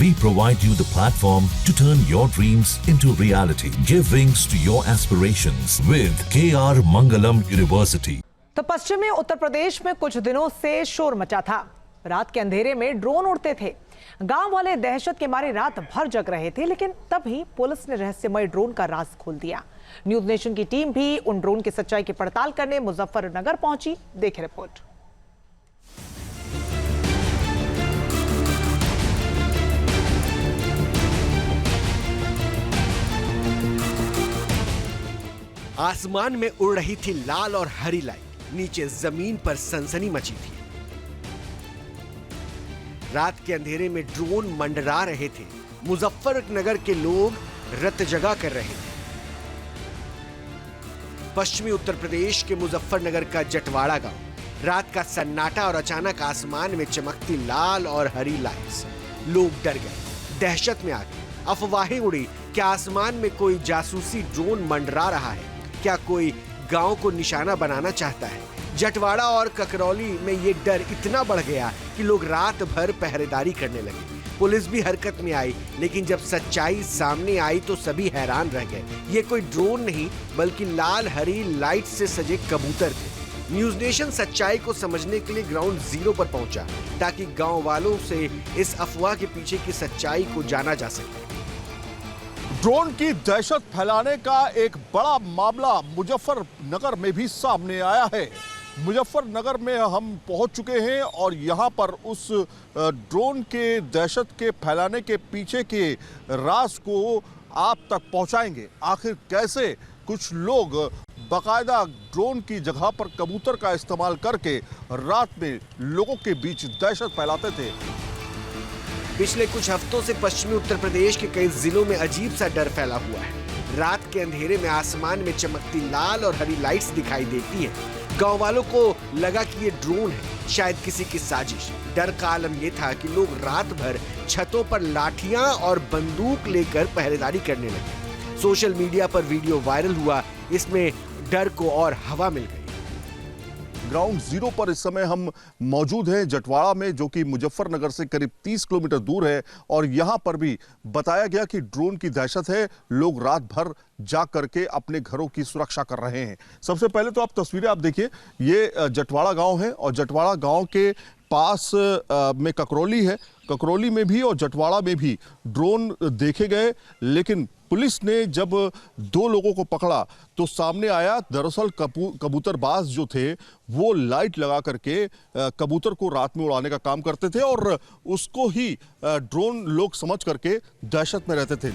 We provide you the platform to turn your dreams into reality. Give wings to your aspirations with KR Mangalam University. तो पश्चिमी उत्तर प्रदेश में कुछ दिनों से शोर मचा था। रात के अंधेरे में ड्रोन उड़ते थे। गांव वाले दहशत के मारे रात भर जग रहे थे, लेकिन तभी पुलिस ने रहस्यमय ड्रोन का राज खोल दिया। न्यूज नेशन की टीम भी उन ड्रोन की सच्चाई की पड़ताल करने मुजफ्फरनगर पहुंची। देखें रिपोर्ट। आसमान में उड़ रही थी लाल और हरी लाइट, नीचे जमीन पर सनसनी मची थी। रात के अंधेरे में ड्रोन मंडरा रहे थे। मुजफ्फरनगर के लोग रत जगा कर रहे थे। पश्चिमी उत्तर प्रदेश के मुजफ्फरनगर का जटवाड़ा गांव। रात का सन्नाटा और अचानक आसमान में चमकती लाल और हरी लाइट्स। लोग डर गए, दहशत में आ गए। अफवाहें उड़ी कि आसमान में कोई जासूसी ड्रोन मंडरा रहा है। क्या कोई गांव को निशाना बनाना चाहता है? जटवाड़ा और ककरौली में ये डर इतना बढ़ गया कि लोग रात भर पहरेदारी करने लगे। पुलिस भी हरकत में आई, लेकिन जब सच्चाई सामने आई तो सभी हैरान रह गए। ये कोई ड्रोन नहीं बल्कि लाल हरी लाइट से सजे कबूतर थे। न्यूज नेशन सच्चाई को समझने के लिए ग्राउंड जीरो पर पहुंचा ताकि गांव वालों से इस अफवाह के पीछे की सच्चाई को जाना जा सके। ड्रोन की दहशत फैलाने का एक बड़ा मामला मुजफ्फरनगर में भी सामने आया है। मुजफ्फरनगर में हम पहुंच चुके हैं और यहां पर उस ड्रोन के दहशत के फैलाने के पीछे के राज को आप तक पहुंचाएंगे। आखिर कैसे कुछ लोग बाकायदा ड्रोन की जगह पर कबूतर का इस्तेमाल करके रात में लोगों के बीच दहशत फैलाते थे। पिछले कुछ हफ्तों से पश्चिमी उत्तर प्रदेश के कई जिलों में अजीब सा डर फैला हुआ है। रात के अंधेरे में आसमान में चमकती लाल और हरी लाइट्स दिखाई देती हैं। गांव वालों को लगा कि ये ड्रोन है, शायद किसी की साजिश। डर का आलम ये था कि लोग रात भर छतों पर लाठियां और बंदूक लेकर पहरेदारी करने लगे। सोशल मीडिया पर वीडियो वायरल हुआ, इसमें डर को और हवा मिल गई। ग्राउंड जीरो पर इस समय हम मौजूद हैं जटवाड़ा में, जो कि मुजफ्फरनगर से करीब 30 किलोमीटर दूर है। और यहां पर भी बताया गया कि ड्रोन की दहशत है। लोग रात भर जा करके अपने घरों की सुरक्षा कर रहे हैं। सबसे पहले तो आप तस्वीरें आप देखिए, ये जटवाड़ा गांव है और जटवाड़ा गांव के पास में ककरौली है। ककरौली में भी और जटवाड़ा में भी ड्रोन देखे गए, लेकिन पुलिस ने जब दो लोगों को पकड़ा तो सामने आया दरअसल कबूतरबाज जो थे वो लाइट लगा करके कबूतर को रात में उड़ाने का काम करते थे और उसको ही ड्रोन लोग समझ करके दहशत में रहते थे।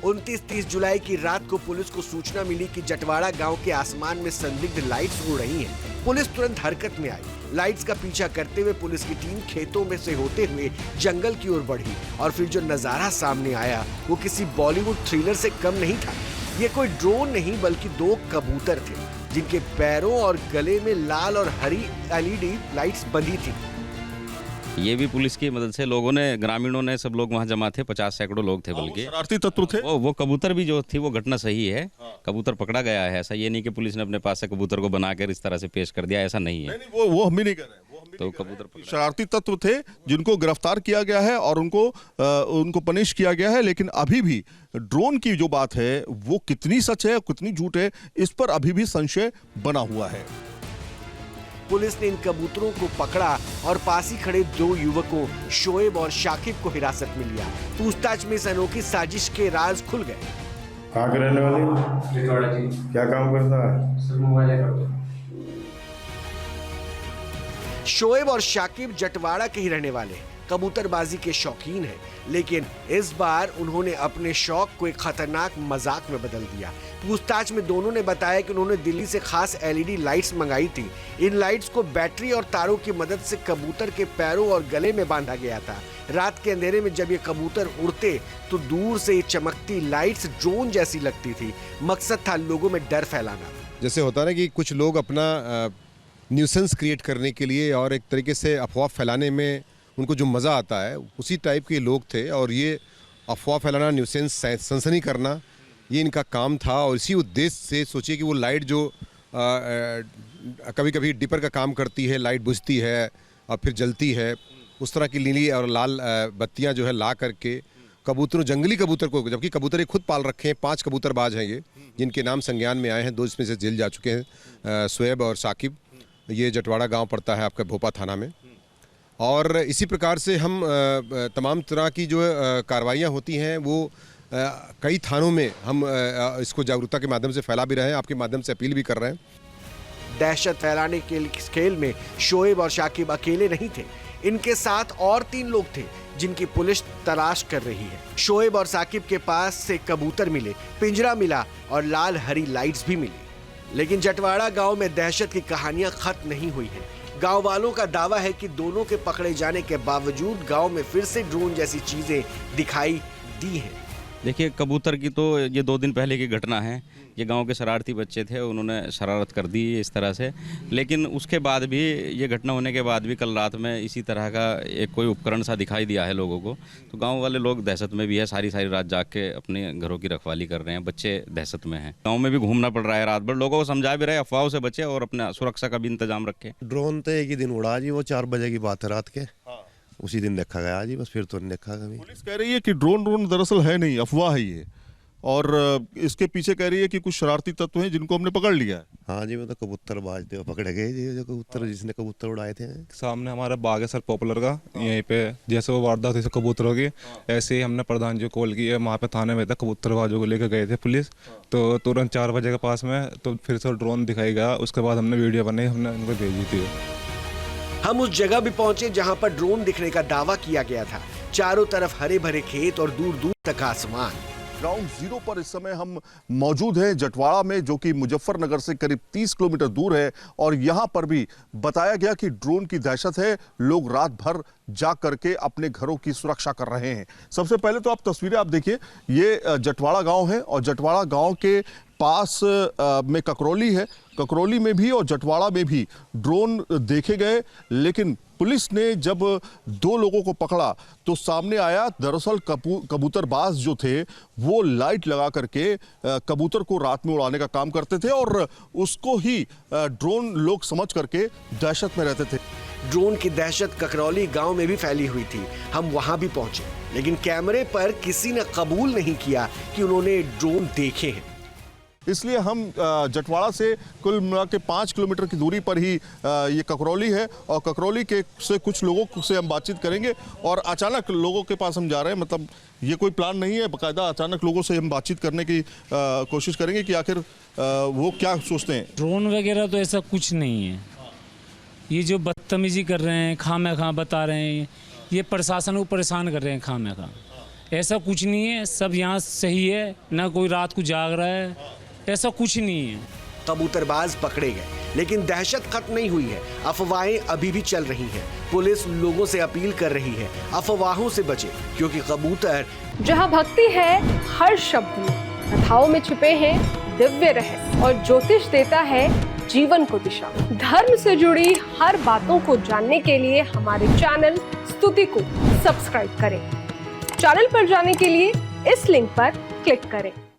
29-30 जुलाई की रात को पुलिस को सूचना मिली कि जटवाड़ा गांव के आसमान में संदिग्ध लाइट्स उड़ रही हैं। पुलिस तुरंत हरकत में आई। लाइट्स का पीछा करते हुए पुलिस की टीम खेतों में से होते हुए जंगल की ओर बढ़ी और फिर जो नजारा सामने आया वो किसी बॉलीवुड थ्रिलर से कम नहीं था। ये कोई ड्रोन नहीं बल्कि दो कबूतर थे जिनके पैरों और गले में लाल और हरी LED लाइट्स बंधी थी। ये भी पुलिस की मदद से लोगों ने, ग्रामीणों ने, सब लोग वहाँ जमा थे। 50 सैकड़ों लोग थे। बल्कि शरारती तत्व थे। वो कबूतर भी जो थी वो घटना सही है। कबूतर पकड़ा गया है। ऐसा ये नहीं कि पुलिस ने अपने पास से कबूतर को बनाकर इस तरह से पेश कर दिया, ऐसा नहीं है। नहीं, वो हम भी नहीं कर रहे। तो कबूतर शरारती तत्व थे जिनको गिरफ्तार किया गया है और उनको पनिश किया गया है। लेकिन अभी भी ड्रोन की जो बात है वो कितनी सच है कितनी झूठ है, इस पर अभी भी संशय बना हुआ है। पुलिस ने इन कबूतरों को पकड़ा और पास ही खड़े दो युवकों शोएब और शाकिब को हिरासत में लिया। पूछताछ में इस अनोखी साजिश के राज खुल गए। कहाँ के रहने वाले? क्या काम करता है? शोएब और शाकिब जटवाड़ा के ही रहने वाले कबूतरबाजी के शौकीन हैं, लेकिन इस बार उन्होंने अपने शौक को एक खतरनाक मजाक में बदल दिया। पूछताछ में दोनों ने बताया कि उन्होंने दिल्ली से खास LED लाइट्स मंगाई थी। इन लाइट्स को बैटरी और तारों की मदद से कबूतर के पैरों और गले में बांधा गया था। रात के अंधेरे में जब ये कबूतर उड़ते तो दूर से ये चमकती लाइट्स ड्रोन जैसी लगती थी। मकसद था लोगों में डर फैलाना। जैसे होता है ना कि कुछ लोग अपना न्यूसेंस क्रिएट करने के लिए और एक तरीके से अफवाह फैलाने में उनको जो मज़ा आता है, उसी टाइप के लोग थे। और ये अफवाह फैलाना, न्यूसेंस, सनसनी करना, ये इनका काम था। और इसी उद्देश्य से सोचिए कि वो लाइट जो कभी कभी डिपर का काम करती है, लाइट बुझती है और फिर जलती है, उस तरह की नीली और लाल बत्तियां जो है ला करके कबूतरों, जंगली कबूतर को, जबकि कबूतर ये खुद पाल रखे हैं, 5 कबूतरबाज हैं ये, जिनके नाम संज्ञान में आए हैं, 2 इसमें से जेल जा चुके हैं, शुएब और साकिब। ये जटवाड़ा गांव पड़ता है आपका भोपा थाना में। और इसी प्रकार से हम तमाम तरह की जो कार्रवाइयाँ होती हैं वो कई थानों में हम इसको जागरूकता के माध्यम से फैला भी रहे हैं, आपके माध्यम से अपील भी कर रहे हैं। दहशत फैलाने के खेल में शोएब और शाकिब अकेले नहीं थे, इनके साथ और 3 लोग थे जिनकी पुलिस तलाश कर रही है। शोएब और साकिब के पास से कबूतर मिले, पिंजरा मिला और लाल हरी लाइट्स भी मिली। लेकिन जटवाड़ा गांव में दहशत की कहानियां खत्म नहीं हुई हैं। गांव वालों का दावा है कि दोनों के पकड़े जाने के बावजूद गांव में फिर से ड्रोन जैसी चीजें दिखाई दी हैं। देखिए, कबूतर की तो ये 2 दिन पहले की घटना है। ये गांव के शरारती बच्चे थे, उन्होंने शरारत कर दी इस तरह से। लेकिन उसके बाद भी, ये घटना होने के बाद भी कल रात में इसी तरह का एक कोई उपकरण सा दिखाई दिया है लोगों को। तो गांव वाले लोग दहशत में भी है, सारी रात जाग के अपने घरों की रखवाली कर रहे हैं, बच्चे दहशत में हैं। गाँव में भी घूमना पड़ रहा है रात भर, लोगों को समझा भी रहे अफवाहों से बचे और अपना सुरक्षा का भी इंतजाम रखें। ड्रोन तो एक ही दिन उड़ा जी, वो 4 बजे की बात है रात के, उसी दिन देखा गया जी, बस फिर तो नहीं देखा कभी। पुलिस कह रही है कि ड्रोन दरअसल है नहीं, अफवाह है ये, और इसके पीछे कह रही है कि कुछ शरारती तत्व हैं जिनको हमने पकड़ लिया है। हाँ जी, वो तो कबूतरबाज थे, पकड़े गए जी, जो कबूतर, जिसने कबूतर उड़ाए थे। सामने हमारा बाग है सर पॉपुलर का, यहीं पे जैसे वो वारदात हुई कबूतरों की, ऐसे ही हमने प्रधान जी को कॉल की, वहाँ पे थाने में था, कबूतरबाजों को लेकर गए थे पुलिस। तो तुरंत 4 बजे के पास में तो फिर से ड्रोन दिखाई गया। उसके बाद हमने वीडियो बनाई, हमने उनको भेजी थी। हम उस जगह भी पहुंचे जहां पर ड्रोन दिखने का दावा किया गया था। चारों तरफ हरे भरे खेत और दूर दूर तक आसमान। ग्राउंड जीरो पर इस समय हम मौजूद हैं जटवाड़ा में, जो कि मुजफ्फरनगर से करीब 30 किलोमीटर दूर है। और यहां पर भी बताया गया कि ड्रोन की दहशत है, लोग रात भर जाग करके अपने घरों की सुरक्षा कर रहे हैं। सबसे पहले तो आप तस्वीरें आप देखिए, ये जटवाड़ा गांव है और जटवाड़ा गांव के पास में ककरौली है। ककरौली में भी और जटवाड़ा में भी ड्रोन देखे गए, लेकिन पुलिस ने जब 2 लोगों को पकड़ा तो सामने आया दरअसल कबूतरबाज जो थे वो लाइट लगा करके कबूतर को रात में उड़ाने का काम करते थे और उसको ही ड्रोन लोग समझ करके दहशत में रहते थे। ड्रोन की दहशत ककरौली गांव में भी फैली हुई थी। हम वहां भी पहुंचे, लेकिन कैमरे पर किसी ने कबूल नहीं किया कि उन्होंने ड्रोन देखे हैं। इसलिए हम जटवाड़ा से कुल मिला के 5 किलोमीटर की दूरी पर ही ये ककरौली है और ककरौली के से कुछ लोगों से हम बातचीत करेंगे। और अचानक लोगों के पास हम जा रहे हैं, मतलब ये कोई प्लान नहीं है, बाकायदा अचानक लोगों से हम बातचीत करने की कोशिश करेंगे कि आखिर वो क्या सोचते हैं। ड्रोन वगैरह तो ऐसा कुछ नहीं है, ये जो बदतमीजी कर रहे हैं, खामखा बता रहे हैं, ये प्रशासन को परेशान कर रहे हैं खामखा। ऐसा कुछ नहीं है, सब यहाँ सही है, ना कोई रात को जाग रहा है, ऐसा कुछ नहीं है। कबूतरबाज पकड़े गए, लेकिन दहशत खत्म नहीं हुई है। अफवाहें अभी भी चल रही हैं। पुलिस लोगों से अपील कर रही है, अफवाहों से बचे, क्योंकि कबूतर जहाँ भक्ति है हर शब्द में, कथाओं में छिपे हैं दिव्य रहस्य और ज्योतिष देता है जीवन को दिशा। धर्म से जुड़ी हर बातों को जानने के लिए हमारे चैनल स्तुति को सब्सक्राइब करें। चैनल पर जाने के लिए इस लिंक पर क्लिक करें।